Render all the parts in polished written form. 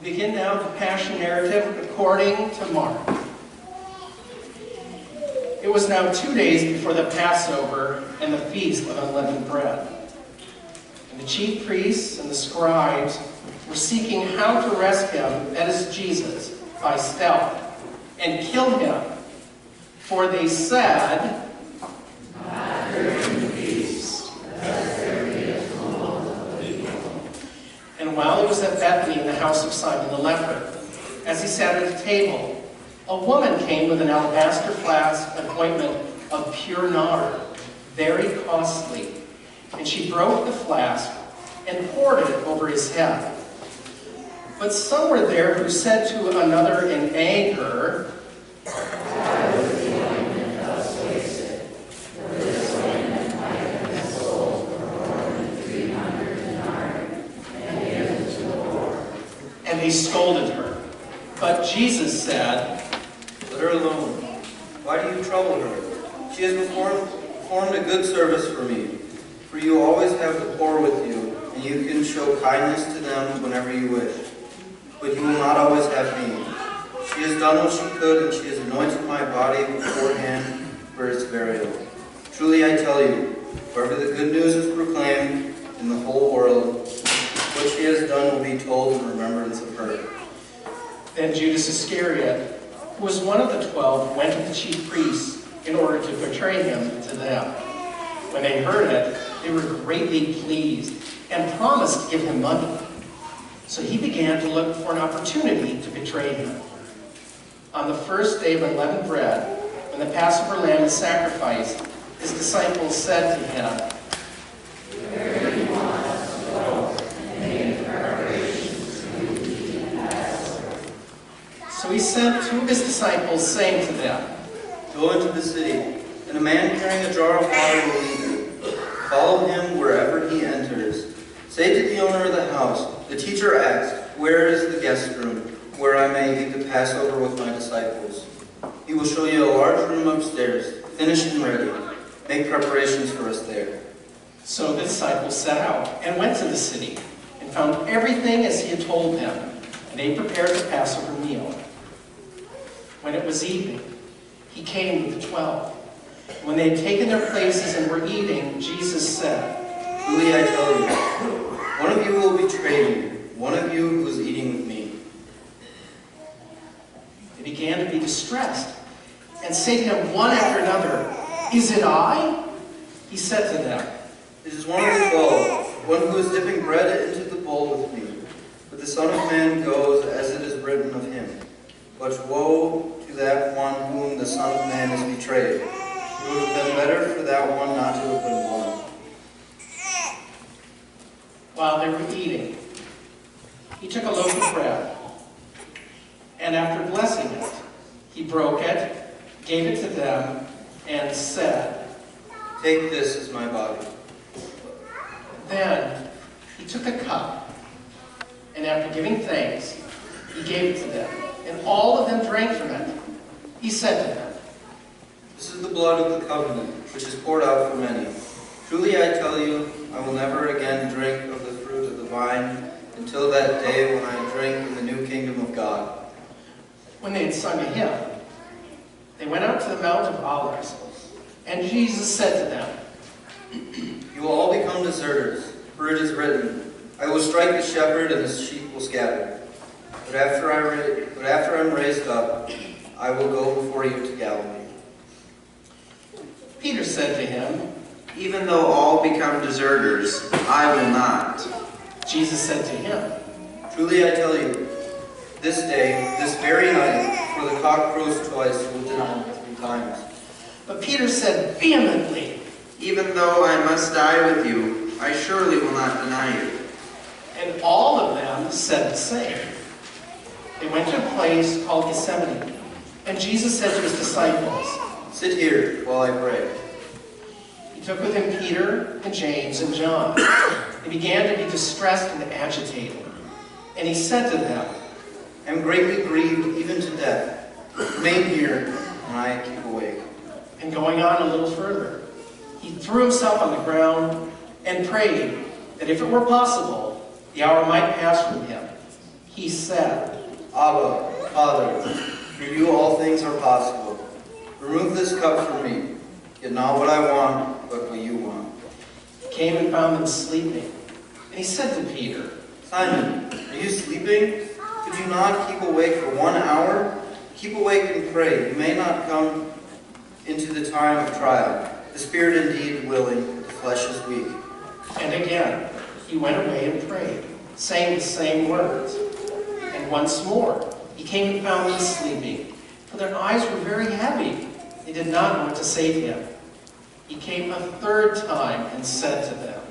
We begin now the Passion narrative according to Mark. It was now 2 days before the Passover and the Feast of Unleavened Bread. And the chief priests and the scribes were seeking how to arrest him, that is Jesus, by stealth, and kill him. For they said, and while he was at Bethany in the house of Simon the leper, as he sat at the table, a woman came with an alabaster flask of ointment of pure nard, very costly, and she broke the flask and poured it over his head. But some were there who said to another in anger, "Why was the ointment thus wasted? For this ointment might have been sold for more than 300 denarii and given to the poor." And they scolded her. But Jesus said, "Let her alone. Why do you trouble her? She has performed a good service for me. For you always have the poor with you, and you can show kindness to them whenever you wish. But you will not always have me. She has done what she could, and she has anointed my body beforehand for its burial. Truly I tell you, wherever the good news is proclaimed in the whole world, what she has done will be told in remembrance of her." Then Judas Iscariot, who was one of the 12, went to the chief priests in order to betray him to them. When they heard it, they were greatly pleased and promised to give him money. So he began to look for an opportunity to betray him. On the first day of unleavened bread, when the Passover lamb is sacrificed, his disciples said to him, "Where do you want us to go and make preparations to eat the Passover?" So he sent two of his disciples, saying to them, "Go into the city, and a man carrying a jar of water will meet you. Follow him wherever he enters. Say to the owner of the house, 'The teacher asked, where is the guest room, where I may eat the Passover with my disciples?' He will show you a large room upstairs, finished and ready. Make preparations for us there." So the disciples set out and went to the city and found everything as he had told them, and they prepared the Passover meal. When it was evening, he came with the 12. When they had taken their places and were eating, Jesus said, "Truly I tell you, one of you will betray me, one of you who is eating with me." They began to be distressed and say to him one after another, "Is it I?" He said to them, "It is one of the 12, one who is dipping bread into the bowl with me. But the Son of Man goes as it is written of him. But woe to that one whom the Son of Man is betrayed. It would have been better for that one not to have been born." While they were eating, he took a loaf of bread, and after blessing it, he broke it, gave it to them, and said, "Take this as my body." Then he took a cup, and after giving thanks, he gave it to them, and all of them drank from it. He said to them, "This is the blood of the covenant, which is poured out for many. Truly I tell you, I will never again drink of the fruit of the vine until that day when I drink in the new kingdom of God." When they had sung a hymn, they went out to the Mount of Olives, and Jesus said to them, "You will all become deserters, for it is written, 'I will strike the shepherd and the sheep will scatter.' But after I'm raised up, I will go before you to Galilee." Peter said to him, "Even though all become deserters, I will not." Jesus said to him, "Truly I tell you, this day, this very night, before the cock crows twice, you will deny me 3 times." But Peter said vehemently, "Even though I must die with you, I surely will not deny you." and all of them said the same. They went to a place called Gethsemane, and Jesus said to his disciples, "Sit here while I pray." He took with him Peter and James and John. They began to be distressed and agitated. And he said to them, "I am greatly grieved even to death. Remain here, and I keep awake." And going on a little further, he threw himself on the ground and prayed that if it were possible, the hour might pass from him. He said, Abba, Father, through you all things are possible. Remove this cup from me, yet not what I want, but what you want. He came and found them sleeping. And he said to Peter, Simon, are you sleeping? Could you not keep awake for 1 hour? Keep awake and pray. You may not come into the time of trial. The spirit indeed is willing, the flesh is weak. And again, he went away and prayed, saying the same words. And once more, he came and found them sleeping, for their eyes were very heavy. They did not know what to say to him. He came a third time and said to them,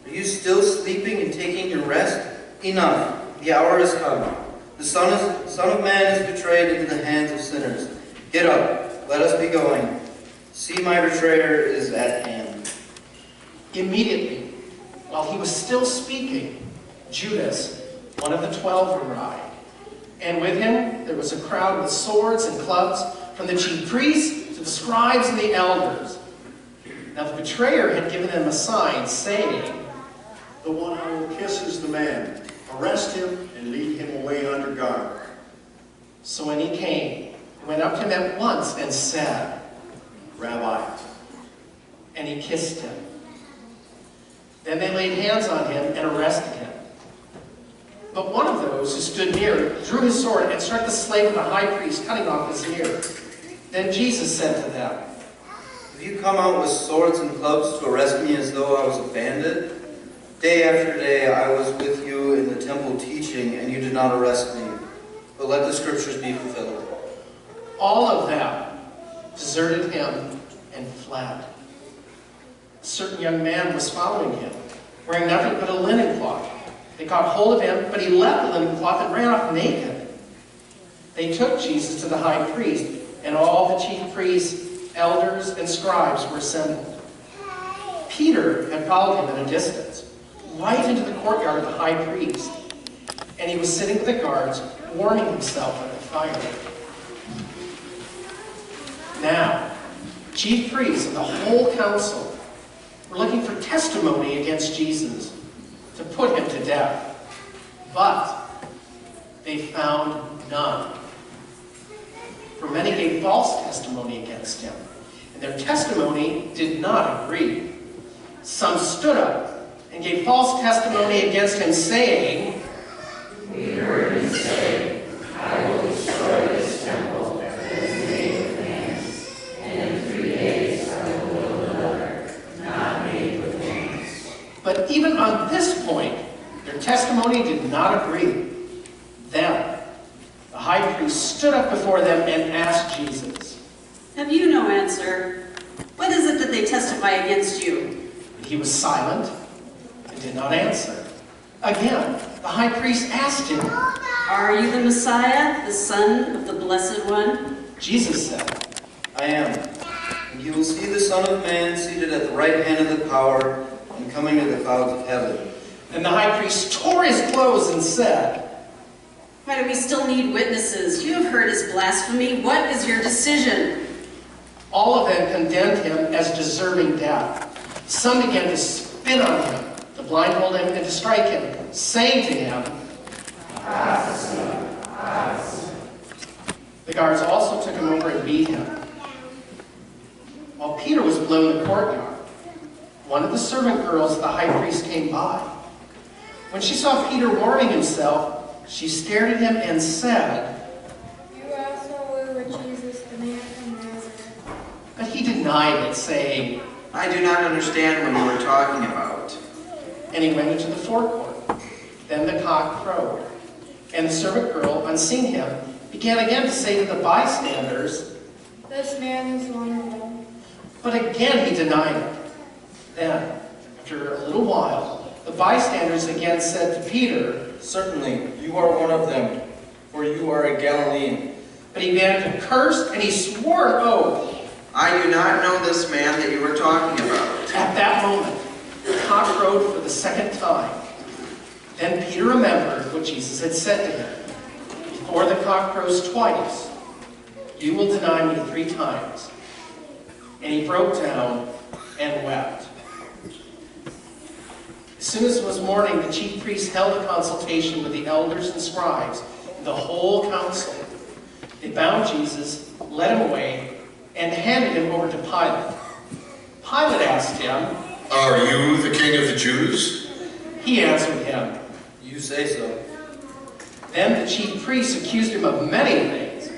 Are you still sleeping and taking your rest? Enough, the hour has come. The Son of Man is betrayed into the hands of sinners. Get up, let us be going. See, my betrayer is at hand. Immediately, while he was still speaking, Judas, one of the 12, arrived. And with him there was a crowd with swords and clubs, from the chief priests to the scribes and the elders. Now the betrayer had given them a sign, saying, The one I will kiss is the man. Arrest him and lead him away under guard. So when he came, he went up to him at once and said, Rabbi. and he kissed him. Then they laid hands on him and arrested him. But one of those who stood near drew his sword and struck the slave of the high priest, cutting off his ear. Then Jesus said to them, Have you come out with swords and clubs to arrest me as though I was a bandit? Day after day I was with you in the temple teaching, and you did not arrest me. But let the scriptures be fulfilled. all of them deserted him and fled. A certain young man was following him, wearing nothing but a linen cloth. They caught hold of him, but he left the linen cloth and ran off naked. They took Jesus to the high priest, and all the chief priests, elders, and scribes were assembled. Peter had followed him at a distance, right into the courtyard of the high priest, and he was sitting with the guards, warming himself at the fire. Now, chief priests and the whole council were looking for testimony against Jesus to put him to death, but they found none. For many gave false testimony against him, and their testimony did not agree. Some stood up and gave false testimony against him, saying, We heard him say, I will destroy this temple that is made with hands, and in 3 days I will build another, not made with hands. But even on this point, their testimony did not agree. Then the high priest stood up before them and asked Jesus. Have you no answer? What is it that they testify against you? But he was silent and did not answer. Again, the high priest asked him. Are you the Messiah, the Son of the Blessed One? Jesus said, I am. And you will see the Son of Man seated at the right hand of the power and coming in the clouds of heaven. And the high priest tore his clothes and said, Why do we still need witnesses? You have heard his blasphemy. What is your decision? all of them condemned him as deserving death. Some began to spit on him, to blindfold him, and to strike him, saying to him, The guards also took him over and beat him. While Peter was below in the courtyard, one of the servant girls of the high priest came by. When she saw Peter warming himself, she stared at him and said, You also were with Jesus, the man from Nazareth. but he denied it, saying, I do not understand what you are talking about. and he went into the forecourt. Then the cock crowed, and the servant girl, on seeing him, began again to say to the bystanders, This man is one of them. but again he denied it. Then, after a little while, the bystanders again said to Peter, Certainly, you are one of them, for you are a Galilean. but he began to curse, and he swore an oath. I do not know this man that you are talking about. At that moment, the cock crowed for the second time. Then Peter remembered what Jesus had said to him. Before the cock crows twice, you will deny me 3 times. And he broke down and wept. As soon as it was morning, the chief priests held a consultation with the elders and scribes and the whole council. They bound Jesus, led him away, and handed him over to Pilate. Pilate asked him, "Are you the king of the Jews?" He answered him. You say so. Then the chief priests accused him of many things.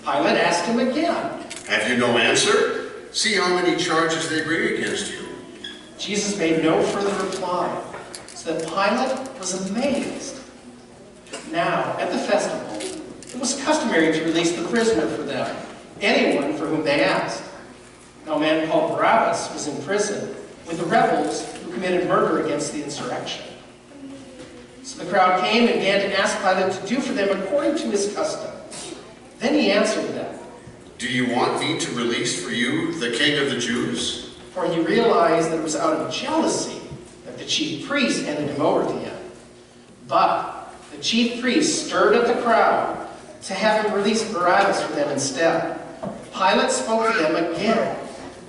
Pilate asked him again. "Have you no answer? See how many charges they bring against you." Jesus made no further reply, so that Pilate was amazed. Now, at the festival, it was customary to release the prisoner for them, anyone for whom they asked. Now, a man called Barabbas was in prison with the rebels who committed murder against the insurrection. So the crowd came and began to ask Pilate to do for them according to his custom. Then he answered them, "Do you want me to release for you the king of the Jews?" for he realized that it was out of jealousy that the chief priests handed him over to him. But the chief priests stirred up the crowd to have him release Barabbas for them instead. Pilate spoke to them again.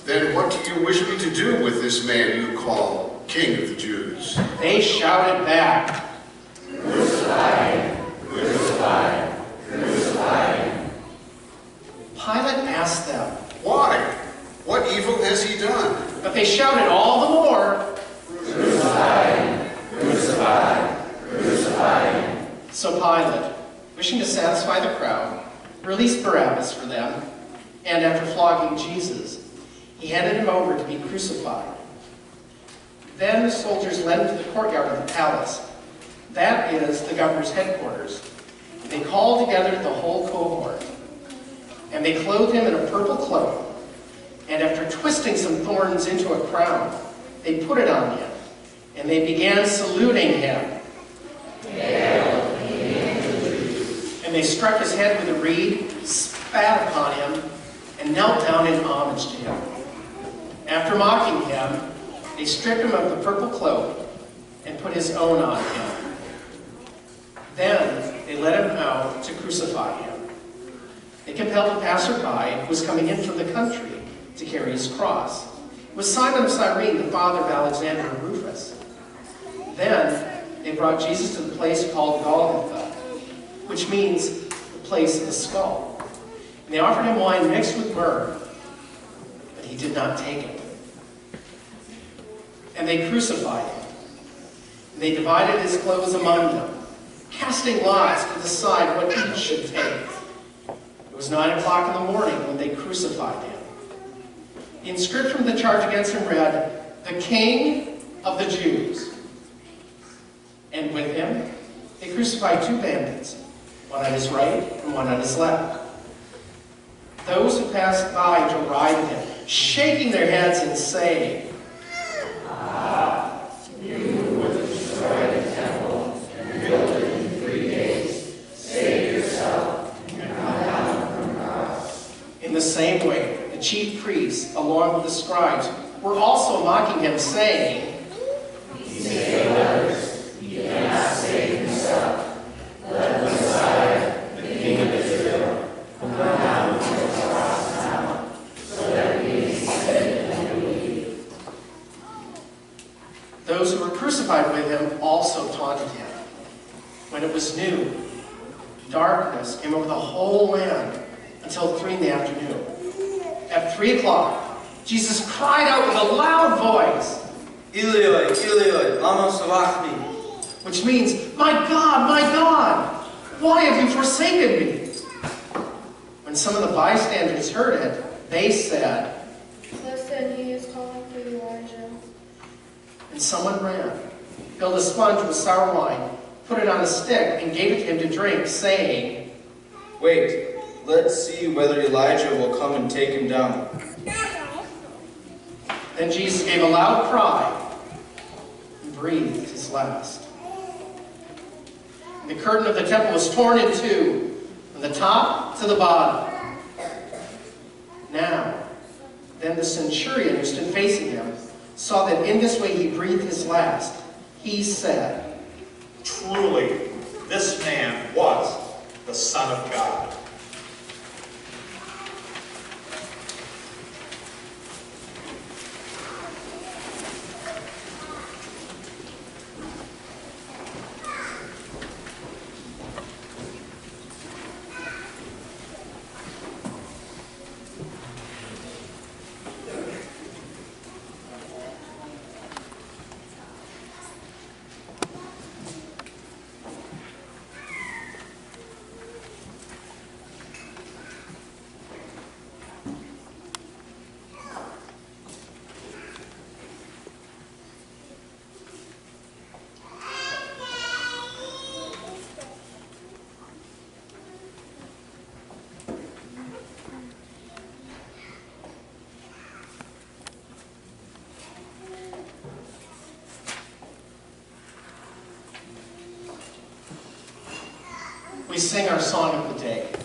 "Then what do you wish me to do with this man you call king of the Jews?" They shouted back, Crucify him! Crucify him! Crucify him! Pilate asked them, "Why? What evil has he done?" but they shouted all the more. Crucify him! Crucify him! Crucify him! So Pilate, wishing to satisfy the crowd, released Barabbas for them, and after flogging Jesus, he handed him over to be crucified. Then the soldiers led him to the courtyard of the palace. That is the governor's headquarters. They called together the whole cohort, and they clothed him in a purple cloak, and after twisting some thorns into a crown, they put it on him, and they began saluting him. And they struck his head with a reed, spat upon him, and knelt down in homage to him. After mocking him, they stripped him of the purple cloak and put his own on him. Then they led him out to crucify him. They compelled a passerby who was coming in from the country to carry his cross. It was Simon of Cyrene, the father of Alexander and Rufus. Then they brought Jesus to the place called Golgotha, which means the place of the skull. And they offered him wine mixed with myrrh, but he did not take it. And they crucified him. And they divided his clothes among them, casting lots to decide what each should take. It was 9 o'clock in the morning when they crucified him. The inscription of the charge against him read, "The King of the Jews." And with him, they crucified 2 bandits, one on his right and one on his left. Those who passed by derided him, shaking their heads and saying, You would destroy the temple and build it in 3 days. Save yourself and come down from the cross. In the same way, the chief priests, along with the scribes, were also mocking him, saying, He saved others. He cannot save himself. Let the Messiah, the King of Israel, come down from the cross now, so that we may see it and believe. Those who were crucified with him also taunted him. When it was noon, darkness came over the whole land until 3 in the afternoon. At 3 o'clock, Jesus cried out with a loud voice, Eloi, Eloi, lama sabachthani. which means, my God, why have you forsaken me? When some of the bystanders heard it, they said, Listen, he is calling for Elijah. and someone ran, filled a sponge with sour wine, put it on a stick, and gave it to him to drink, saying, Wait, let's see whether Elijah will come and take him down. Then Jesus gave a loud cry and breathed his last. And the curtain of the temple was torn in two, from the top to the bottom. Now, then the centurion who stood facing him saw that in this way he breathed his last. He said, Truly, this man was the Son of God. sing our song of the day.